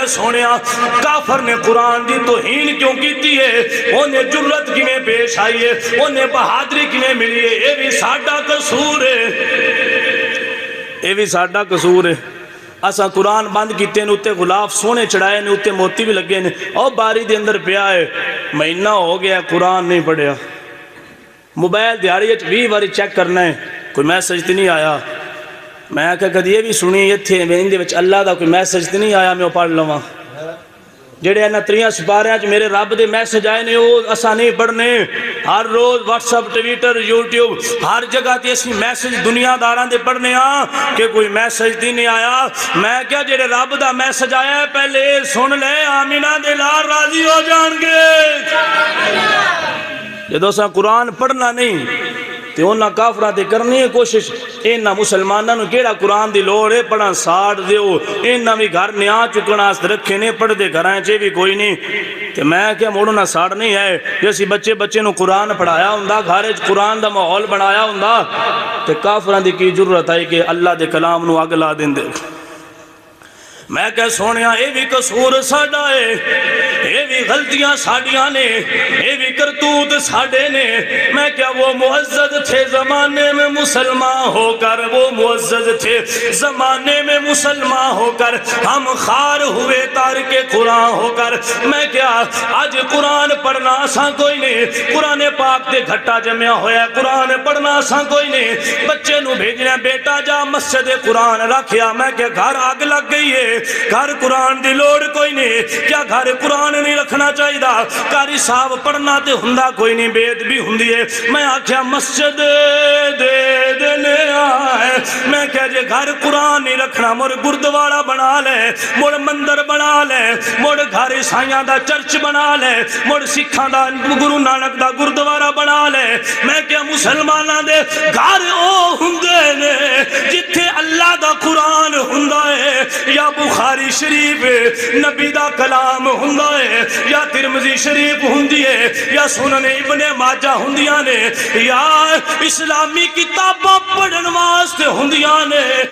کہ سونیا کافر نے قرآن دی توہین کیوں کیتی ہے، انہیں جرت کیویں پیش آئی ہے، انہیں بہادری کیویں ملی ہے، یہ بھی ساڈا قصور ہے، یہ بھی ساڈا قصور ہے۔ اساں قرآن بند کیتے نے، اتے غلاف سونے چڑھائے نے، اتے موتی بھی لگے نے، اور باری دے اندر پیا ہے، مہینہ ہو گیا قرآن نہیں پڑھیا، موبائل دیاری 20 باری چیک کرنا ہے، کوئی میسج تے نہیں آیا۔ میں کہا کدی یہ بھی سنی یہ تھے میں اندے وچ اللہ دا کوئی میسج تے نہیں آیا میں پڑھ لواں، جڑے انہاں 3 سپاریاں چ میرے رب دے میسج آئے نے وہ اساں نہیں پڑھنے۔ ہر روز واٹس اپ، ٹویٹر، یوٹیوب ہر جگہ تے اسی میسج دنیا داراں دے پڑھنے ہاں کہ کوئی میسج تے نہیں آیا۔ میں کیا جڑے رب دا میسج آیا ہے پہلے سن لے، آمینہ دے لال راضی ہو جان گے۔ جدو اساں قرآن پڑھنا نہیں تو انہاں کافرہ تے کرنی ہے کوشش، انہاں مسلمانوں نے کیڑا قرآن دی لوڑ ہے پڑھا ساڑھ دیو، انہاں بھی گھر نیا چکنا رکھے نے پڑھ دے گھرائیں چے بھی کوئی نہیں۔ کہ میں کیا موڑنا ساڑھ نہیں ہے، جیسی بچے نو قرآن پڑھایا ہوندا، گھر قرآن دا ماحول بنایا ہوندا، تے کافرہ دی کی ضرورت ہے کہ اللہ دے کلام نو اگلا دین دے۔ میں کہ سونیا اے بھی قصور ساڈا ہے، اے بھی غلطیاں ساڈیاں نے، اے بھی کرتوت ساڈے نے۔ میں کیا وہ معزز تھے زمانے میں مسلمان ہو کر، وہ معزز تھے زمانے میں مسلمان ہو کر، ہم خار ہوئے تارک قرآن ہو کر۔ میں کیا آج قرآن پڑھنا آساں کوئی نہیں، قرآن پاک دے گھٹا جمعہ ہویا قرآن پڑھنا آساں کوئی نہیں۔ بچے نو بھیجنا بیٹا جا مسجد قرآن رکھیا، میں کہ گھر آگ لگ گئی ہے، گھر قرآن دی لوڑ کوئی نہیں، کیا گھر قرآن نہیں رکھنا چاہیے دا؟ کاری صاحب پڑھنا تے ہندہ کوئی نہیں، بیت بھی ہندی ہے۔ میں آکھیا مسجد دے دینے آئے، میں کہہ جے گھر قرآن نہیں رکھنا مڑ گردوارہ بنا لے، مڑ مندر بنا لے، مڑ گھر عیسائیاں دا چرچ بنا لے، مڑ سکھاں دا گرو نانک دا گردوارہ بنا لے۔ میں کہا مسلمانہ دے گھر او ہندے نے جتھے اللہ دا قرآن ہندہ ہے، یا بخاری شریف نبی دا کلام ہندہ ہے، یا ترمذی شریف ہندی ہے، یا سنن ابن ماجہ ہندیاں نے، یا اسلامی کتاباں پڑھن واسطے ہندیاں نے۔